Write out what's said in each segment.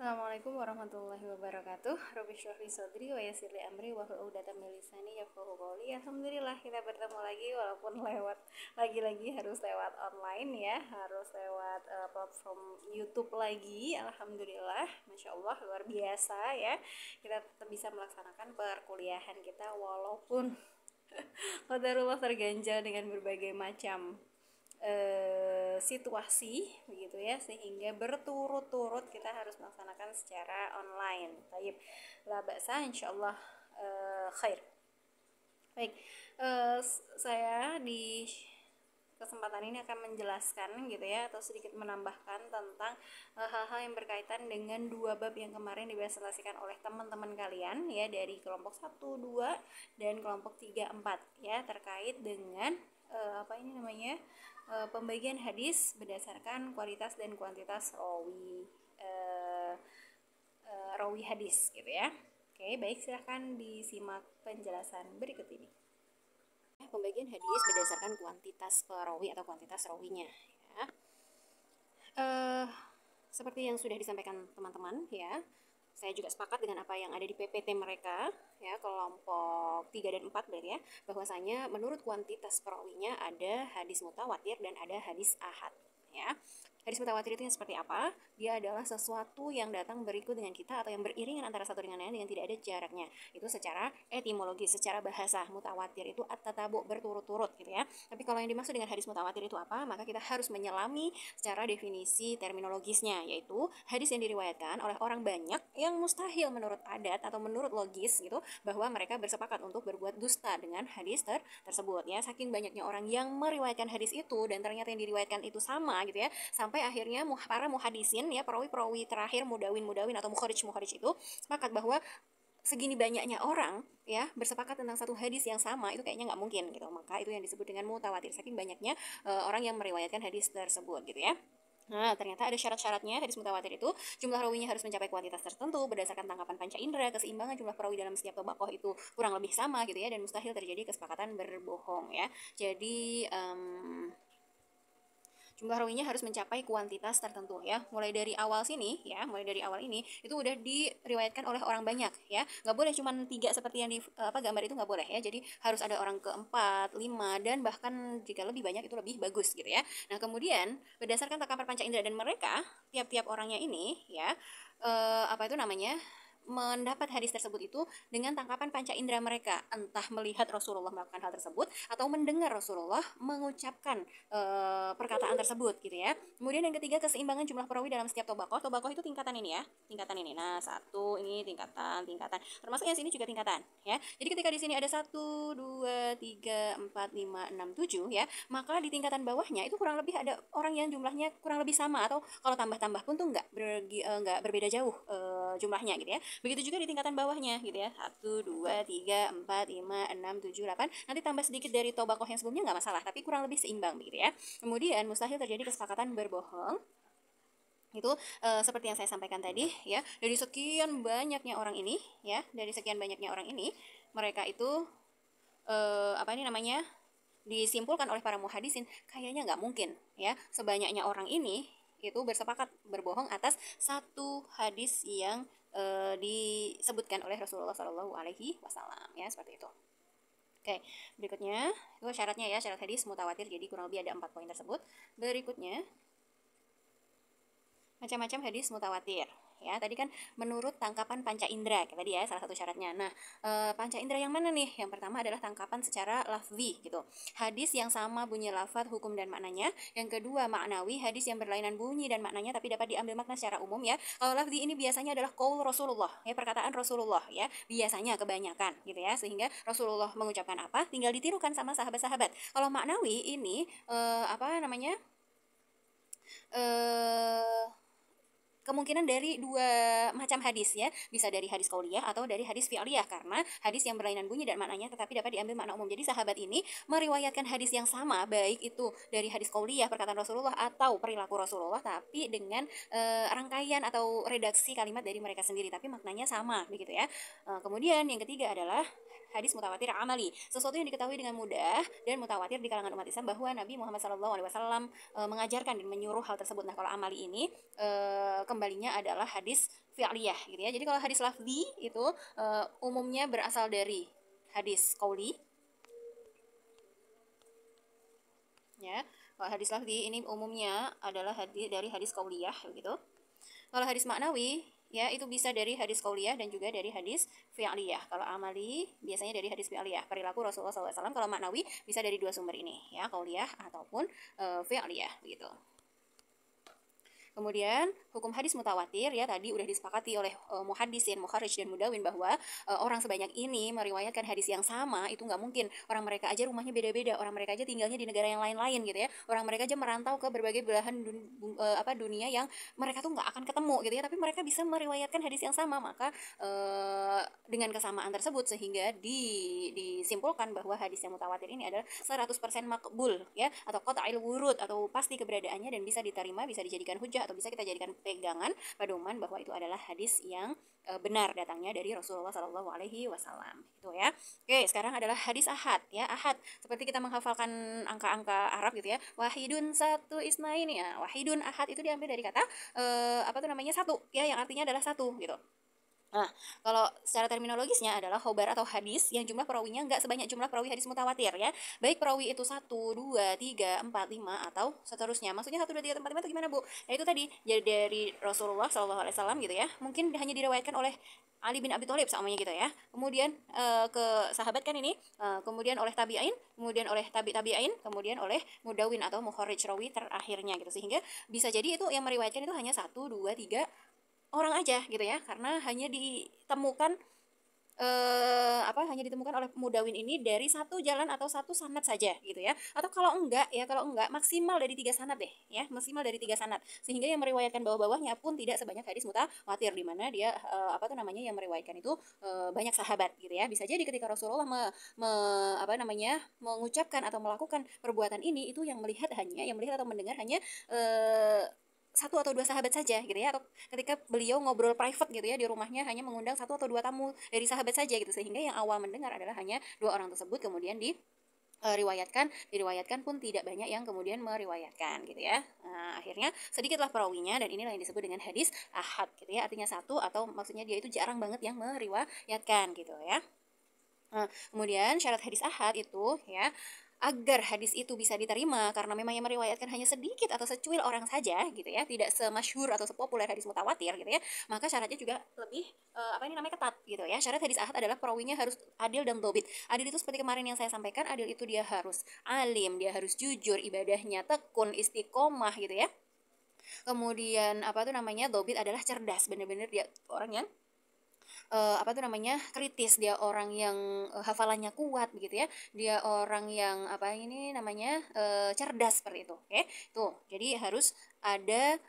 Assalamualaikum warahmatullahi wabarakatuh. Rabbi shrah li sadri wa yassir li amri wahlul 'uqdatam min lisani yafqahu qawli. Alhamdulillah kita bertemu lagi walaupun lagi-lagi harus lewat online ya, harus lewat platform YouTube lagi. Alhamdulillah, Masya Allah luar biasa ya. Kita tetap bisa melaksanakan perkuliahan kita walaupun qadarullah terganjal dengan berbagai macam situasi begitu ya, sehingga berturut-turut kita harus melaksanakan secara online. Baik, la ba'sa insyaallah khair. Baik, saya di kesempatan ini akan menjelaskan gitu ya, atau sedikit menambahkan tentang hal-hal yang berkaitan dengan dua bab yang kemarin dipresentasikan oleh teman-teman kalian ya, dari kelompok 1, 2 dan kelompok 3, 4 ya, terkait dengan pembagian hadis berdasarkan kualitas dan kuantitas rawi hadis gitu ya. Oke, baik, silahkan disimak penjelasan berikut ini. Pembagian hadis berdasarkan kuantitas perawi atau kuantitas rawinya ya. Seperti yang sudah disampaikan teman-teman ya, saya juga sepakat dengan apa yang ada di PPT mereka ya, kelompok 3 dan 4 berarti ya, bahwasanya menurut kuantitas perawinya ada hadis mutawatir dan ada hadis ahad ya. Hadis mutawatir itu yang seperti apa? Dia adalah sesuatu yang datang berikut dengan kita atau yang beriringan antara satu dengan lain dengan tidak ada jaraknya. Itu secara etimologis, secara bahasa. Mutawatir itu at-tatabu, berturut-turut gitu ya. Tapi kalau yang dimaksud dengan hadis mutawatir itu apa? Maka kita harus menyelami secara definisi terminologisnya, yaitu hadis yang diriwayatkan oleh orang banyak yang mustahil menurut adat atau menurut logis gitu, bahwa mereka bersepakat untuk berbuat dusta dengan hadis tersebut ya. Saking banyaknya orang yang meriwayatkan hadis itu dan ternyata yang diriwayatkan itu sama gitu ya, sampai akhirnya para muhadisin ya, perawi-perawi terakhir, mudawin atau mukharij itu sepakat bahwa segini banyaknya orang ya bersepakat tentang satu hadis yang sama, itu kayaknya nggak mungkin gitu. Maka itu yang disebut dengan mutawatir, saking banyaknya orang yang meriwayatkan hadis tersebut gitu ya. Nah, ternyata ada syarat-syaratnya hadis mutawatir itu. Jumlah rawinya harus mencapai kuantitas tertentu berdasarkan tangkapan panca indera, keseimbangan jumlah perawi dalam setiap tobakoh itu kurang lebih sama gitu ya, dan mustahil terjadi kesepakatan berbohong ya. Jadi jumlah rawinya harus mencapai kuantitas tertentu ya. Mulai dari awal sini ya, mulai dari awal ini itu udah diriwayatkan oleh orang banyak ya. Nggak boleh cuma 3 seperti yang di gambar itu, nggak boleh ya. Jadi harus ada orang keempat, 5, dan bahkan jika lebih banyak itu lebih bagus gitu ya. Nah, kemudian berdasarkan tangkapan panca indera dan mereka, tiap-tiap orangnya ini ya, mendapat hadis tersebut itu dengan tangkapan panca indera mereka, entah melihat Rasulullah melakukan hal tersebut atau mendengar Rasulullah mengucapkan perkataan tersebut gitu ya. Kemudian yang ketiga, keseimbangan jumlah perawi dalam setiap tobakoh. Tobakoh itu tingkatan ini ya, tingkatan ini. Nah, 1 ini tingkatan, termasuk yang sini juga tingkatan ya. Jadi ketika di sini ada 1, 2, 3, 4, 5, 6, 7 ya, maka di tingkatan bawahnya itu kurang lebih ada orang yang jumlahnya kurang lebih sama, atau kalau tambah-tambah pun tuh nggak berbeda jauh jumlahnya gitu ya. Begitu juga di tingkatan bawahnya gitu ya, 1, 2, 3, 4, 5, 6, 7, 8, nanti tambah sedikit dari tobakoh yang sebelumnya nggak masalah, tapi kurang lebih seimbang begitu ya. Kemudian mustahil terjadi kesepakatan berbohong. Itu seperti yang saya sampaikan tadi ya, dari sekian banyaknya orang ini ya, mereka itu disimpulkan oleh para muhadisin, kayaknya nggak mungkin ya sebanyaknya orang ini itu bersepakat berbohong atas satu hadis yang disebutkan oleh Rasulullah Shallallahu Alaihi Wasallam ya, seperti itu. Oke, berikutnya itu syaratnya ya, syarat hadis mutawatir. Jadi kurang lebih ada 4 poin tersebut. Berikutnya macam-macam hadis mutawatir ya. Tadi kan menurut tangkapan panca indera tadi ya, salah satu syaratnya. Nah, panca indera yang mana nih? Yang pertama adalah tangkapan secara lafzi gitu, hadis yang sama bunyi lafaz, hukum dan maknanya. Yang kedua maknawi, hadis yang berlainan bunyi dan maknanya tapi dapat diambil makna secara umum ya. Kalau lafzi ini biasanya adalah qaul Rasulullah ya, perkataan Rasulullah ya, biasanya kebanyakan gitu ya, sehingga Rasulullah mengucapkan apa tinggal ditirukan sama sahabat-sahabat. Kalau maknawi ini kemungkinan dari 2 macam hadis ya, bisa dari hadis qauliyah atau dari hadis fi'liyah, karena hadis yang berlainan bunyi dan maknanya tetapi dapat diambil makna umum. Jadi sahabat ini meriwayatkan hadis yang sama, baik itu dari hadis qauliyah perkataan Rasulullah atau perilaku Rasulullah, tapi dengan rangkaian atau redaksi kalimat dari mereka sendiri, tapi maknanya sama begitu ya. Kemudian yang ketiga adalah hadis mutawatir amali, sesuatu yang diketahui dengan mudah dan mutawatir di kalangan umat Islam bahwa Nabi Muhammad SAW mengajarkan dan menyuruh hal tersebut. Nah, kalau amali ini kembalinya adalah hadis fi'liyah gitu ya. Jadi kalau hadis lafzi itu umumnya berasal dari hadis qauli ya. Kalau hadis lafzi ini umumnya adalah dari hadis qauliyah begitu. Kalau hadis maknawi ya itu bisa dari hadis qauliyah dan juga dari hadis fi'liyah. Kalau amali biasanya dari hadis fi'liyah. Perilaku Rasulullah SAW. Kalau maknawi bisa dari dua sumber ini ya, qauliyah ataupun fi'liyah gitu. Kemudian hukum hadis mutawatir ya tadi udah disepakati oleh muhaddisin, mukharrij dan mudawin bahwa orang sebanyak ini meriwayatkan hadis yang sama itu nggak mungkin. Orang mereka aja rumahnya beda-beda, orang mereka aja tinggalnya di negara yang lain-lain gitu ya. Orang mereka aja merantau ke berbagai belahan dunia yang mereka tuh nggak akan ketemu gitu ya, tapi mereka bisa meriwayatkan hadis yang sama. Maka dengan kesamaan tersebut sehingga disimpulkan bahwa hadis yang mutawatir ini adalah 100% makbul ya, atau qat'il wurud, atau pasti keberadaannya dan bisa diterima, bisa dijadikan hujah atau bisa kita jadikan pegangan pedoman bahwa itu adalah hadis yang benar datangnya dari Rasulullah Shallallahu Alaihi Wasallam itu ya. Oke, sekarang adalah hadis ahad ya. Ahad seperti kita menghafalkan angka-angka Arab gitu ya. Wahidun satu isnain ya. Wahidun ahad itu diambil dari kata satu ya, yang artinya adalah satu gitu. Nah, kalau secara terminologisnya adalah khobar atau hadis yang jumlah perawinya nggak sebanyak jumlah perawi hadis mutawatir ya. Baik perawi itu 1, 2, 3, 4, 5 atau seterusnya. Maksudnya 1, 2, 3, 4, 5 itu gimana, Bu? Ya itu tadi jadi dari Rasulullah SAW gitu ya. Mungkin hanya diriwayatkan oleh Ali bin Abi Thalib samanya gitu ya. Kemudian ke sahabat kan ini, kemudian oleh tabi'in, kemudian oleh tabi'in, kemudian oleh mudawin atau mukharrij rawi terakhirnya gitu. Sehingga bisa jadi itu yang meriwayatkan itu hanya 1, 2, 3 orang aja gitu ya, karena hanya ditemukan hanya ditemukan oleh mudawin ini dari satu jalan atau satu sanad saja gitu ya. Atau kalau enggak maksimal dari 3 sanad deh ya, maksimal dari 3 sanad. Sehingga yang meriwayatkan bawah-bawahnya pun tidak sebanyak hadis mutawatir di mana dia yang meriwayatkan itu banyak sahabat gitu ya. Bisa jadi ketika Rasulullah mengucapkan atau melakukan perbuatan ini itu yang melihat atau mendengar hanya satu atau dua sahabat saja gitu ya, atau ketika beliau ngobrol private gitu ya di rumahnya hanya mengundang 1 atau 2 tamu dari sahabat saja gitu, sehingga yang awal mendengar adalah hanya 2 orang tersebut, kemudian diriwayatkan pun tidak banyak yang kemudian meriwayatkan gitu ya. Nah, akhirnya sedikitlah perawinya dan inilah yang disebut dengan hadis ahad gitu ya, artinya satu atau maksudnya dia itu jarang banget yang meriwayatkan gitu ya. Nah, kemudian syarat hadis ahad itu ya, agar hadis itu bisa diterima karena memang yang meriwayatkan hanya sedikit atau secuil orang saja gitu ya, tidak semasyhur atau sepopuler hadis mutawatir gitu ya, maka syaratnya juga lebih ketat gitu ya. Syarat hadis ahad adalah perawinya harus adil dan dhobit. Adil itu seperti kemarin yang saya sampaikan, adil itu dia harus alim, dia harus jujur, ibadahnya tekun, istiqomah gitu ya. Kemudian dhobit adalah cerdas, benar-benar dia orang yang kritis, dia orang yang hafalannya kuat begitu ya, dia orang yang cerdas seperti itu. Oke, tuh jadi harus ada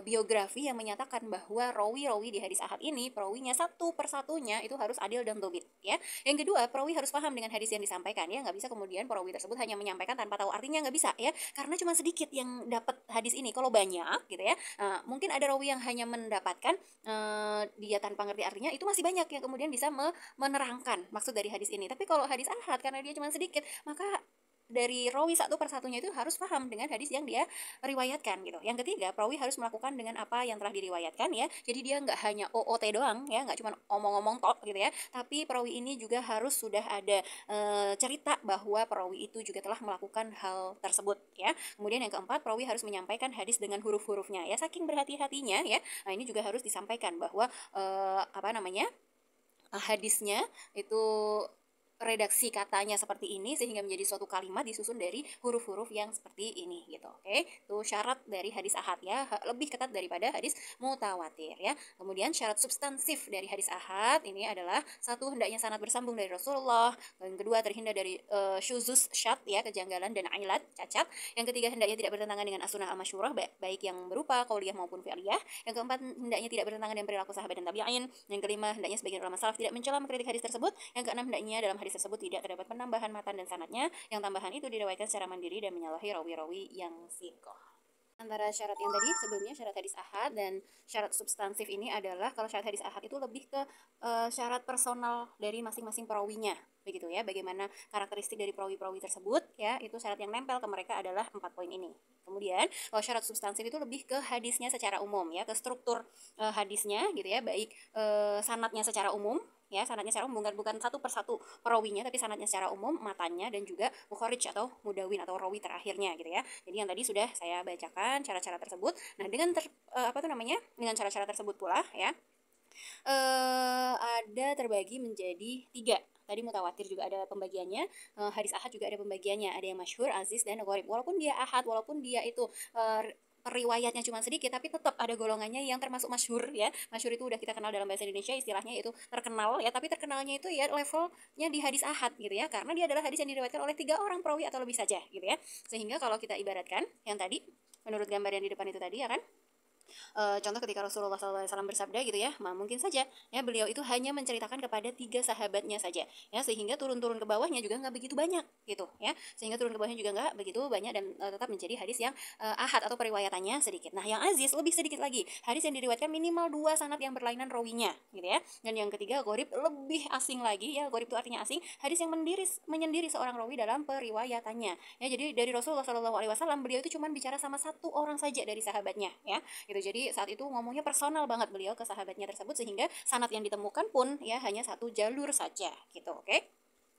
biografi yang menyatakan bahwa rawi-rawi di hadis ahad ini perawinya satu persatunya itu harus adil dan dhobit ya. Yang kedua, perawi harus paham dengan hadis yang disampaikan ya, nggak bisa kemudian perawi tersebut hanya menyampaikan tanpa tahu artinya, nggak bisa ya, karena cuma sedikit yang dapat hadis ini. Kalau banyak gitu ya, mungkin ada rawi yang hanya mendapatkan dia tanpa ngerti artinya, itu masih banyak yang kemudian bisa menerangkan maksud dari hadis ini. Tapi kalau hadis ahad karena dia cuma sedikit, maka dari rawi satu persatunya itu harus paham dengan hadis yang dia riwayatkan gitu. Yang ketiga, perawi harus melakukan dengan apa yang telah diriwayatkan ya. Jadi dia nggak hanya OOT doang ya, nggak cuma omong-omong tok gitu ya. Tapi perawi ini juga harus sudah ada cerita bahwa perawi itu juga telah melakukan hal tersebut ya. Kemudian yang keempat, perawi harus menyampaikan hadis dengan huruf-hurufnya ya. Saking berhati-hatinya ya. Nah, ini juga harus disampaikan bahwa hadisnya itu redaksi katanya seperti ini sehingga menjadi suatu kalimat disusun dari huruf-huruf yang seperti ini gitu. Oke, itu syarat dari hadis ahad ya, lebih ketat daripada hadis mutawatir ya. Kemudian syarat substansif dari hadis ahad ini adalah satu, hendaknya sanad bersambung dari Rasulullah. Yang kedua, terhindar dari syuzus, syad ya, kejanggalan dan ailat, cacat. Yang ketiga, hendaknya tidak bertentangan dengan as-sunnah al-masyhurah baik yang berupa qauliyah maupun fi'liyah. Yang keempat, hendaknya tidak bertentangan dengan perilaku sahabat dan tabi'in. Yang kelima, hendaknya sebagian ulama salaf tidak mencela mengkritik hadis tersebut. Yang keenam, hendaknya dalam hadis tersebut tidak terdapat penambahan matan dan sanadnya. Yang tambahan itu diriwayatkan secara mandiri dan menyalahi rawi-rawi yang siqah. Antara syarat yang tadi sebelumnya, syarat hadis ahad dan syarat substansif ini adalah, kalau syarat hadis ahad itu lebih ke syarat personal dari masing-masing perawinya begitu ya. Bagaimana karakteristik dari perawi-perawi tersebut ya, itu syarat yang nempel ke mereka adalah 4 poin ini. Kemudian kalau syarat substansif itu lebih ke hadisnya secara umum ya, ke struktur hadisnya gitu ya, baik sanadnya secara umum ya, sanadnya secara umum, bukan satu persatu perawinya, tapi sanadnya secara umum, matanya, dan juga mukharij atau mudawin atau rawi terakhirnya gitu ya. Jadi yang tadi sudah saya bacakan cara-cara tersebut. Nah, dengan dengan cara-cara tersebut pula ya, ada terbagi menjadi 3. Tadi mutawatir juga ada pembagiannya, hadis ahad juga ada pembagiannya, ada yang masyhur, aziz, dan gharib. Walaupun dia ahad, walaupun dia itu riwayatnya cuma sedikit, tapi tetap ada golongannya yang termasuk masyhur ya. Masyhur itu udah kita kenal dalam bahasa Indonesia, istilahnya itu terkenal ya, tapi terkenalnya itu ya levelnya di hadis ahad gitu ya, karena dia adalah hadis yang diriwayatkan oleh 3 orang perawi atau lebih saja gitu ya. Sehingga kalau kita ibaratkan yang tadi menurut gambar yang di depan itu tadi ya kan, contoh ketika Rasulullah SAW bersabda gitu ya, mungkin saja ya beliau itu hanya menceritakan kepada 3 sahabatnya saja ya, sehingga turun-turun ke bawahnya juga nggak begitu banyak gitu ya, sehingga turun ke bawahnya juga nggak begitu banyak, dan tetap menjadi hadis yang ahad atau periwayatannya sedikit. Nah, yang aziz lebih sedikit lagi, hadis yang diriwayatkan minimal 2 sanad yang berlainan rawinya gitu ya. Dan yang ketiga gharib, lebih asing lagi ya, gharib itu artinya asing, hadis yang menyendiri seorang rawi dalam periwayatannya ya. Jadi dari Rasulullah SAW beliau itu cuma bicara sama 1 orang saja dari sahabatnya ya gitu. Jadi saat itu ngomongnya personal banget beliau ke sahabatnya tersebut, sehingga sanad yang ditemukan pun ya hanya 1 jalur saja gitu. Oke.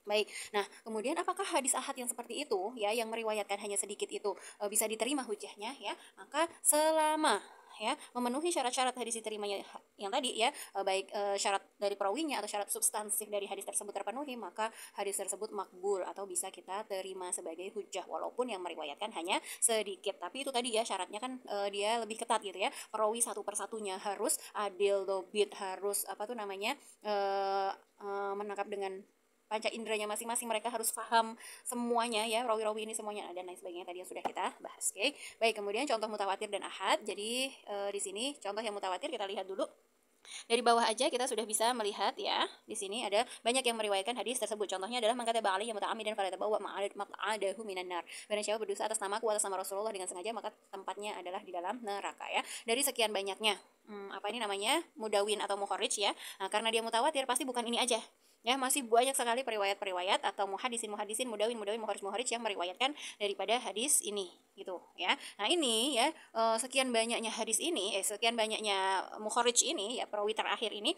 Baik, nah kemudian apakah hadis ahad yang seperti itu ya, yang meriwayatkan hanya sedikit itu bisa diterima hujahnya ya? Maka selama ya memenuhi syarat-syarat hadis diterimanya yang tadi ya, baik syarat dari perawinya atau syarat substansif dari hadis tersebut terpenuhi, maka hadis tersebut makbul atau bisa kita terima sebagai hujah, walaupun yang meriwayatkan hanya sedikit. Tapi itu tadi ya syaratnya kan dia lebih ketat gitu ya, perawi satu persatunya harus adil, dobit, harus menangkap dengan panca inderanya masing-masing, mereka harus paham semuanya ya, rawi-rawi ini semuanya, dan lain sebagainya tadi yang sudah kita bahas. Oke. Baik, kemudian contoh mutawatir dan ahad. Jadi di sini contoh yang mutawatir kita lihat dulu. Dari bawah aja kita sudah bisa melihat ya. Di sini ada banyak yang meriwayatkan hadis tersebut. Contohnya adalah mangkata ba'ali yang muta'amidan falatabawa maq'adahu minan nar. Barang siapa berdosa atas namaku, atas nama Rasulullah dengan sengaja, maka tempatnya adalah di dalam neraka ya. Dari sekian banyaknya mudawin atau mukharij ya. Nah, karena dia mutawatir pasti bukan ini aja. Ya, masih banyak sekali periwayat-periwayat atau muhadisin, mudawin, mukharij yang meriwayatkan daripada hadis ini gitu ya. Nah, ini ya sekian banyaknya hadis ini, sekian banyaknya mukharij ini ya, perawi terakhir ini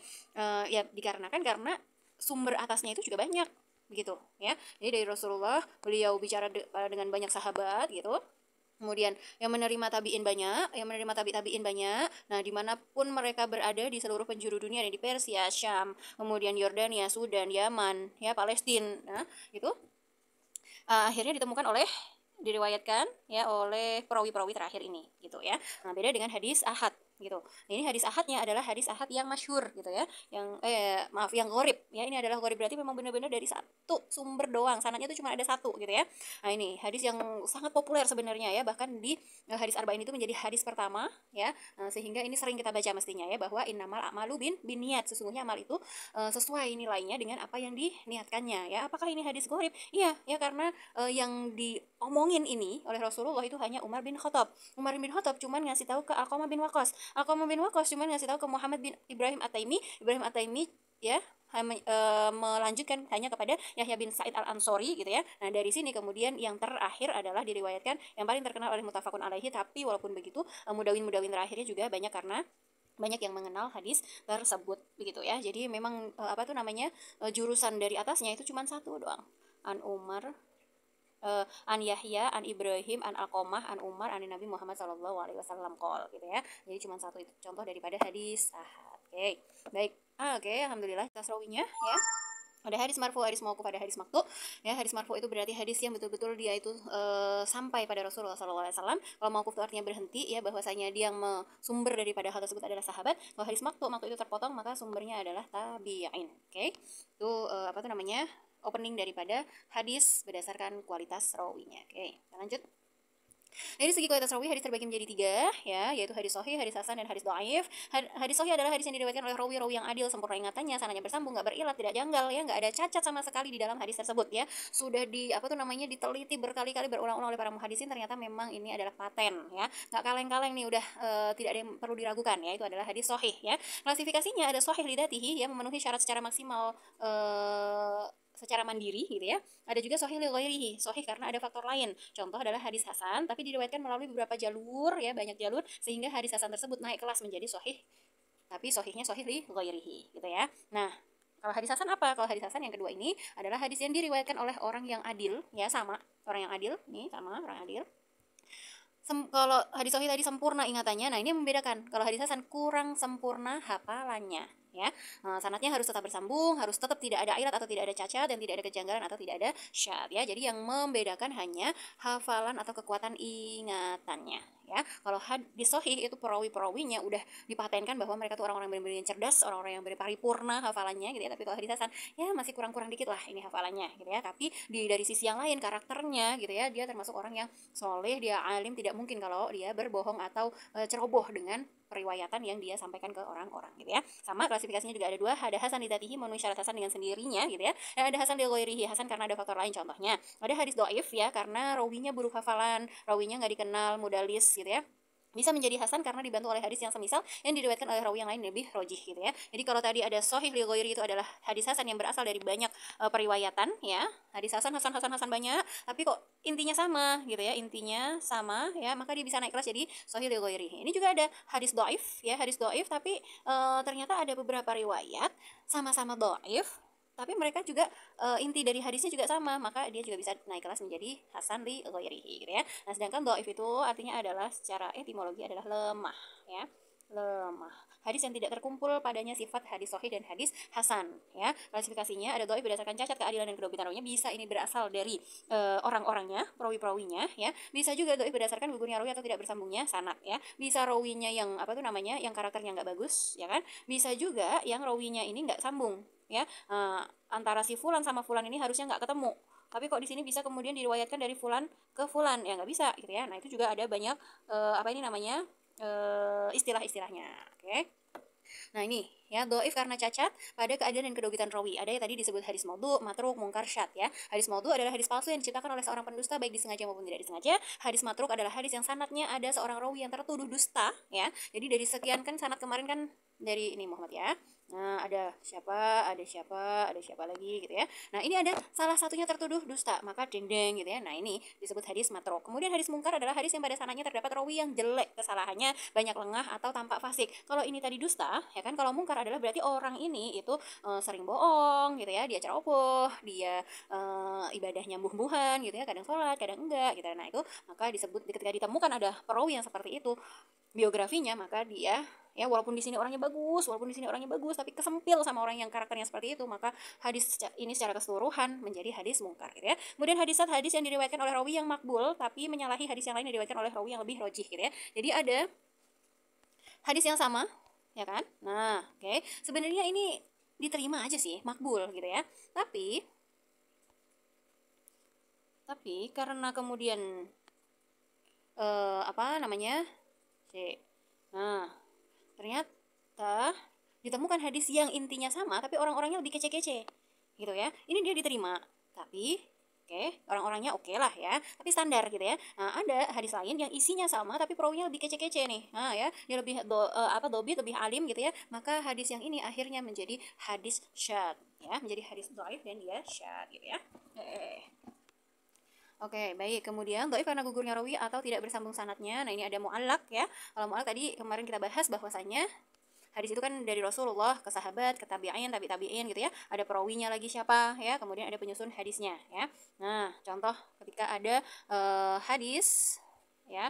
ya dikarenakan karena sumber atasnya itu juga banyak begitu ya. Jadi dari Rasulullah beliau bicara dengan banyak sahabat gitu. Kemudian yang menerima tabiin banyak, yang menerima tabiin banyak. Nah, dimanapun mereka berada di seluruh penjuru dunia, di Persia, Syam, kemudian Yordania, Sudan, Yaman, ya Palestina, nah, itu akhirnya diriwayatkan ya oleh perawi-perawi terakhir ini gitu ya. Nah, beda dengan hadis ahad gitu. Ini hadis ahadnya adalah hadis ahad yang masyhur gitu ya. Yang gharib ya. Ini adalah gharib, berarti memang benar-benar dari satu sumber doang. Sanadnya itu cuma ada 1 gitu ya. Nah, ini hadis yang sangat populer sebenarnya ya. Bahkan di hadis arba'in itu menjadi hadis pertama ya. Sehingga ini sering kita baca mestinya ya, bahwa innamal a'malu binniyat. Sesungguhnya amal itu sesuai nilainya dengan apa yang diniatkannya ya. Apakah ini hadis gharib? Iya, ya, karena yang diomongin ini oleh Rasulullah itu hanya Umar bin Khattab. Umar bin Khattab cuma ngasih tahu ke Alqamah bin Waqqas. Alqamah bin Waqqas cuma ngasih tahu ke Muhammad bin Ibrahim At-Taimi. Ibrahim At-Taimi ya melanjutkan hanya kepada Yahya bin Sa'id Al-Ansori gitu ya. Nah, dari sini kemudian yang terakhir adalah diriwayatkan yang paling terkenal oleh muttafaqun alaihi, tapi walaupun begitu mudawin terakhirnya juga banyak karena banyak yang mengenal hadis tersebut begitu ya. Jadi memang jurusan dari atasnya itu cuma 1 doang. An Umar, an Yahya, an Ibrahim, an Alqamah, an Umar, an Nabi Muhammad SAW qol gitu ya. Jadi cuma 1 itu contoh daripada hadis ahad. Oke. Baik. Oke, alhamdulillah atas rawinya ya. Ada hadis marfu, hadis mauquf, ada hadis maqtu. Ya, hadis marfu itu berarti hadis yang betul-betul dia itu sampai pada Rasulullah SAW. Kalau mauquf itu artinya berhenti ya, bahwasanya dia yang sumber daripada hal tersebut adalah sahabat. Kalau hadis maqtu itu terpotong, maka sumbernya adalah tabi'in. Oke. Itu opening daripada hadis berdasarkan kualitas rawinya. Oke, kita lanjut. Dari segi kualitas rawi, hadis terbagi menjadi 3 ya, yaitu hadis sahih, hadis hasan, dan hadis dhaif. Hadis sahih adalah hadis yang diriwayatkan oleh rawi-rawi yang adil, sempurna ingatannya, sanadnya bersambung, nggak berilat, tidak janggal ya, nggak ada cacat sama sekali di dalam hadis tersebut ya. Sudah diteliti berkali-kali, berulang-ulang oleh para muhadisin, ternyata memang ini adalah paten ya, nggak kaleng-kaleng nih, udah tidak ada yang perlu diragukan ya. Itu adalah hadis sahih ya. Klasifikasinya ada sahih lidatihi ya, memenuhi syarat secara maksimal secara mandiri gitu ya. Ada juga sahih li ghairihi, sahih karena ada faktor lain. Contoh adalah hadis hasan tapi diriwayatkan melalui beberapa jalur ya, banyak jalur sehingga hadis hasan tersebut naik kelas menjadi sahih, tapi sahihnya sahih li ghairihi gitu ya. Nah, kalau hadis hasan apa? Kalau hadis hasan yang kedua ini adalah hadis yang diriwayatkan oleh orang yang adil ya, sama orang yang adil nih, sama orang adil. Kalau hadis sahih tadi sempurna ingatannya, nah ini membedakan. Kalau hadis hasan kurang sempurna hafalannya ya. Sanadnya harus tetap bersambung, harus tetap tidak ada ilat atau tidak ada cacat, dan tidak ada kejanggalan atau tidak ada syad ya. Jadi yang membedakan hanya hafalan atau kekuatan ingatannya ya. Kalau hadis sahih itu perawi-perawinya udah dipatenkan bahwa mereka tuh orang-orang benar-benar cerdas, orang-orang yang berparipurna hafalannya gitu ya. Tapi kalau hadis hasan ya masih kurang-kurang dikit lah ini hafalannya gitu ya. Tapi dari sisi yang lain karakternya gitu ya, dia termasuk orang yang soleh, dia alim, tidak mungkin kalau dia berbohong atau ceroboh dengan periwayatan yang dia sampaikan ke orang-orang gitu ya. Sama klasifikasinya juga ada dua, ada hasan lidzatihi memenuhi syarat hasan dengan sendirinya gitu ya, dan ada hasan li ghairihi, hasan karena ada faktor lain. Contohnya ada hadis dhaif ya karena rawinya buruk hafalan, rawinya nggak dikenal, mudalis gitu ya, bisa menjadi hasan karena dibantu oleh hadis yang semisal yang diriwayatkan oleh rawi yang lain lebih rojih gitu ya. Jadi kalau tadi ada sahih li ghairi itu adalah hadis hasan yang berasal dari banyak periwayatan ya. Hadis hasan banyak, tapi kok intinya sama gitu ya, intinya sama ya, maka dia bisa naik kelas jadi sahih li ghairi. Ini juga ada hadis dhaif ya, hadis dhaif tapi ternyata ada beberapa riwayat sama-sama dhaif tapi mereka juga inti dari hadisnya juga sama, maka dia juga bisa naik kelas menjadi hasan li ghairihi gitu ya. Nah, sedangkan dhaif itu artinya adalah secara etimologi adalah lemah ya. Lemah. Hadis yang tidak terkumpul padanya sifat hadis sahih dan hadis hasan ya. Klasifikasinya ada dhaif berdasarkan cacat, keadilan dan kedobitan rawinya, bisa ini berasal dari orang-orangnya, perawi-perawinya ya. Bisa juga dhaif berdasarkan gugurnya rawi atau tidak bersambungnya sanad ya. Bisa rawinya yang apa tuh namanya, yang karakternya nggak bagus ya kan. Bisa juga yang rawinya ini nggak sambung ya, antara si fulan sama fulan ini harusnya nggak ketemu, tapi kok di sini bisa kemudian diriwayatkan dari fulan ke fulan, ya nggak bisa gitu ya. Nah itu juga ada banyak apa ini namanya istilah-istilahnya. Oke. Nah ini ya, dhaif karena cacat pada keadilan dan kedobitan rawi. Ada yang tadi disebut hadis maudhu, matruk, mungkar, syad ya. Hadis maudhu adalah hadis palsu yang diciptakan oleh seorang pendusta baik disengaja maupun tidak disengaja. Hadis matruk adalah hadis yang sanadnya ada seorang rawi yang tertuduh dusta ya. Jadi dari sekian kan sanad kemarin kan dari ini Muhammad ya. Nah, ada siapa lagi gitu ya. Nah, ini ada salah satunya tertuduh dusta, maka deng-deng gitu ya. Nah, ini disebut hadis matruk. Kemudian hadis mungkar adalah hadis yang pada sanadnya terdapat rawi yang jelek kesalahannya, banyak lengah atau tampak fasik. Kalau ini tadi dusta, ya kan, kalau mungkar adalah berarti orang ini itu sering bohong gitu ya, dia ceroboh, dia ibadahnya mbuh-mbuhan gitu ya, kadang sholat, kadang enggak gitu. Nah, itu maka disebut ketika ditemukan ada perawi yang seperti itu biografinya, maka dia ya walaupun di sini orangnya bagus, tapi kesempil sama orang yang karakternya seperti itu, maka hadis ini secara keseluruhan menjadi hadis mungkar gitu ya. Kemudian hadis yang diriwayatkan oleh rawi yang makbul tapi menyalahi hadis yang lain yang diriwayatkan oleh rawi yang lebih rojih gitu ya. Jadi ada hadis yang sama ya kan. Nah, oke. Sebenarnya ini diterima aja sih, makbul gitu ya. Tapi karena kemudian apa namanya? Nah, ternyata ditemukan hadis yang intinya sama tapi orang-orangnya lebih kece-kece gitu ya. Ini dia diterima, tapi orang-orangnya oke lah ya, tapi standar gitu ya. Nah, ada hadis lain yang isinya sama tapi perawinya lebih kece-kece nih. Nah ya, dia lebih dobit, lebih alim gitu ya. Maka hadis yang ini akhirnya menjadi hadis syad ya, menjadi hadis dhaif dan dia syad gitu ya. Oke, baik. Kemudian dhaif karena gugurnya rawi atau tidak bersambung sanadnya. Nah, ini ada mu'allaq ya. Kalau mu'allaq tadi kemarin kita bahas bahwasanya hadis itu kan dari Rasulullah ke sahabat, ke tabi'in, tabi'in gitu ya. Ada perawinya lagi siapa ya. Kemudian ada penyusun hadisnya ya. Nah, contoh ketika ada hadis ya,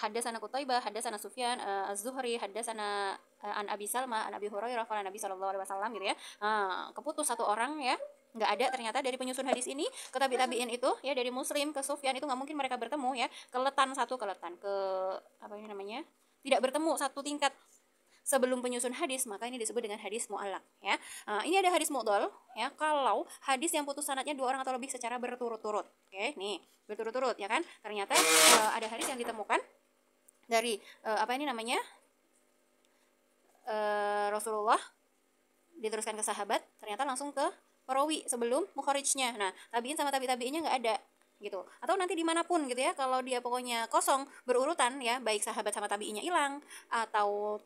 haddatsana Qutaibah, haddatsana Sufyan, Az-Zuhri, haddatsana an Abi Salma, an Abi Hurairah, qala Nabi sallallahu alaihi wasallam gitu ya. Keputus satu orang ya, nggak ada ternyata dari penyusun hadis ini ke tabi'in itu ya, dari Muslim ke Sufyan itu nggak mungkin mereka bertemu ya, keletan ke apa ini namanya, tidak bertemu satu tingkat sebelum penyusun hadis, maka ini disebut dengan hadis mu'allaq ya. Ini ada hadis mu'dhal ya, kalau hadis yang putus sanadnya dua orang atau lebih secara berturut-turut. Oke, nih berturut-turut ya kan, ternyata ada hadis yang ditemukan dari apa ini namanya, Rasulullah diteruskan ke sahabat, ternyata langsung ke perawi sebelum mukharijnya. Nah, tabiin sama tabiinnya nggak ada gitu, atau nanti dimanapun gitu ya, kalau dia pokoknya kosong berurutan ya, baik sahabat sama tabiinnya hilang atau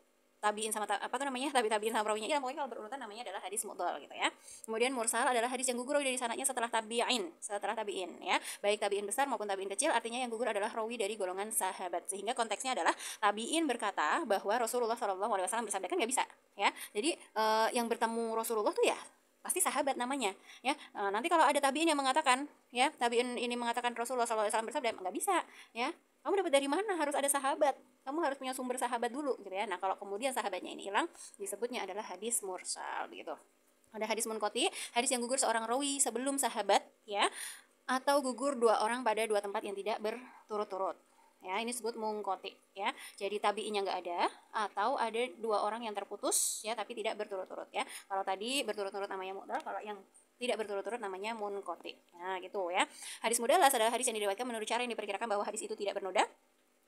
tabiin sama tabiin sama perawinya. Ya, pokoknya kalau berurutan namanya adalah hadis mudhal gitu ya. Kemudian mursal adalah hadis yang gugur dari sanadnya setelah tabiin ya. Baik tabiin besar maupun tabiin kecil, artinya yang gugur adalah rawi dari golongan sahabat. Sehingga konteksnya adalah tabiin berkata bahwa Rasulullah SAW bersabda, kan nggak bisa ya. Jadi yang bertemu Rasulullah tuh ya pasti sahabat namanya ya. Nanti kalau ada tabiin yang mengatakan ya, tabiin ini mengatakan Rasulullah SAW bersabda, nggak bisa ya. Kamu dapat dari mana? Harus ada sahabat. Kamu harus punya sumber sahabat dulu gitu ya. Nah, kalau kemudian sahabatnya ini hilang, disebutnya adalah hadis mursal gitu. Ada hadis munqati, hadis yang gugur seorang rawi sebelum sahabat ya, atau gugur dua orang pada dua tempat yang tidak berturut-turut. Ya, ini disebut munqati ya. Jadi tabi'inya nggak ada, atau ada dua orang yang terputus ya tapi tidak berturut-turut ya. Kalau tadi berturut-turut namanya mu'dal, kalau yang tidak berturut-turut namanya munqati. Nah, gitu ya. Hadis mudallas adalah hadis yang diriwayatkan menurut cara yang diperkirakan bahwa hadis itu tidak bernoda.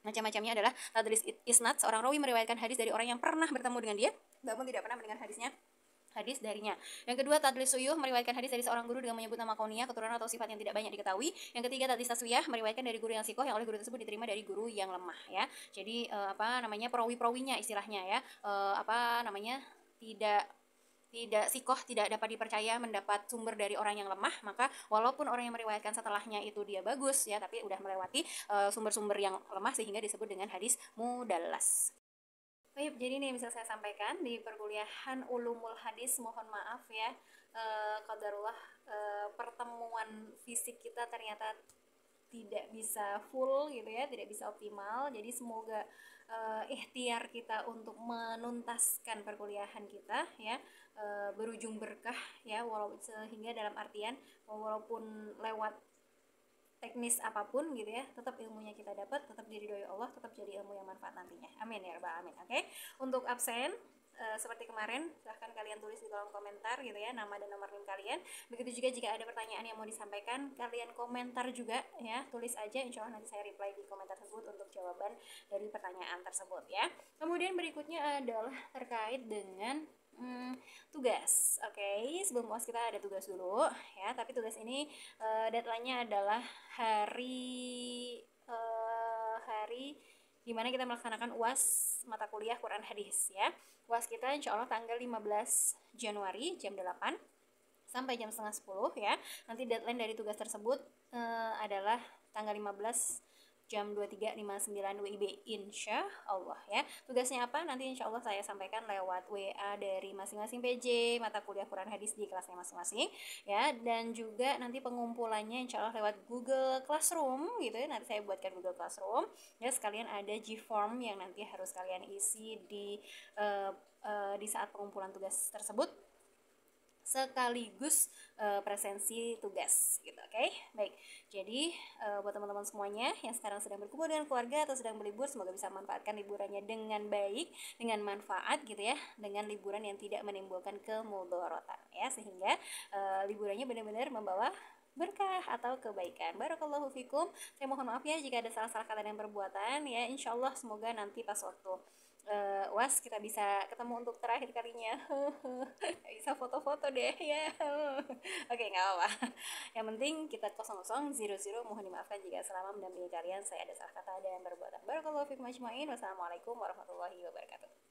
Macam-macamnya adalah tadlis isnad, seorang rawi meriwayatkan hadis dari orang yang pernah bertemu dengan dia namun tidak pernah mendengar hadis darinya. Yang kedua, tadlis suyuh, meriwayatkan hadis dari seorang guru dengan menyebut nama kauniyah, keturunan atau sifat yang tidak banyak diketahui. Yang ketiga, tadlis taswiyah, meriwayatkan dari guru yang sikoh yang oleh guru tersebut diterima dari guru yang lemah ya. Jadi perawi-perawinya istilahnya ya, tidak sikoh, tidak dapat dipercaya, mendapat sumber dari orang yang lemah, maka walaupun orang yang meriwayatkan setelahnya itu dia bagus ya, tapi udah melewati sumber-sumber yang lemah sehingga disebut dengan hadis mudallas. Baik, jadi ini yang bisa saya sampaikan di perkuliahan Ulumul Hadis. Mohon maaf ya, qadarullah pertemuan fisik kita ternyata tidak bisa full gitu ya, tidak bisa optimal. Jadi semoga ikhtiar kita untuk menuntaskan perkuliahan kita ya berujung berkah ya, sehingga dalam artian walaupun lewat teknis apapun gitu ya, tetap ilmunya kita dapat, tetap diridhoi Allah, tetap jadi ilmu yang manfaat nantinya. Amin ya rabbal alamin. Oke. Untuk absen seperti kemarin, silahkan kalian tulis di kolom komentar gitu ya, nama dan nomor NIM kalian. Begitu juga jika ada pertanyaan yang mau disampaikan, kalian komentar juga ya, tulis aja, insya Allah nanti saya reply di komentar tersebut untuk jawaban dari pertanyaan tersebut ya. Kemudian berikutnya adalah terkait dengan tugas. Oke, sebelum UAS kita ada tugas dulu ya, tapi tugas ini deadline-nya adalah hari dimana kita melaksanakan UAS mata kuliah Quran Hadis ya. UAS kita insya Allah tanggal 15 Januari jam 8 sampai jam setengah 10 ya. Nanti deadline dari tugas tersebut adalah tanggal 15 jam 23.59 WIB insya Allah ya. Tugasnya apa? Nanti insya Allah saya sampaikan lewat WA dari masing-masing PJ mata kuliah Quran Hadis di kelasnya masing-masing ya. Dan juga nanti pengumpulannya insya Allah lewat Google Classroom gitu ya. Nanti saya buatkan Google Classroom ya, sekalian ada G-form yang nanti harus kalian isi di saat pengumpulan tugas tersebut, sekaligus presensi tugas gitu. Oke, baik. Jadi buat teman-teman semuanya yang sekarang sedang berkumpul dengan keluarga atau sedang berlibur, semoga bisa memanfaatkan liburannya dengan baik, dengan manfaat gitu ya, dengan liburan yang tidak menimbulkan kemudharatan ya, sehingga liburannya benar-benar membawa berkah atau kebaikan. Barakallahu fikum. Saya mohon maaf ya jika ada salah-salah kata dan perbuatan ya. Insyaallah semoga nanti pas waktu UAS kita bisa ketemu untuk terakhir kalinya. Bisa foto-foto deh ya. Oke, nggak apa-apa. Yang penting kita 0000. Mohon dimaafkan jika selama mendampingi kalian saya ada salah kata dan perbuatan. Barakallahu fikum ajmain. Wassalamualaikum warahmatullahi wabarakatuh.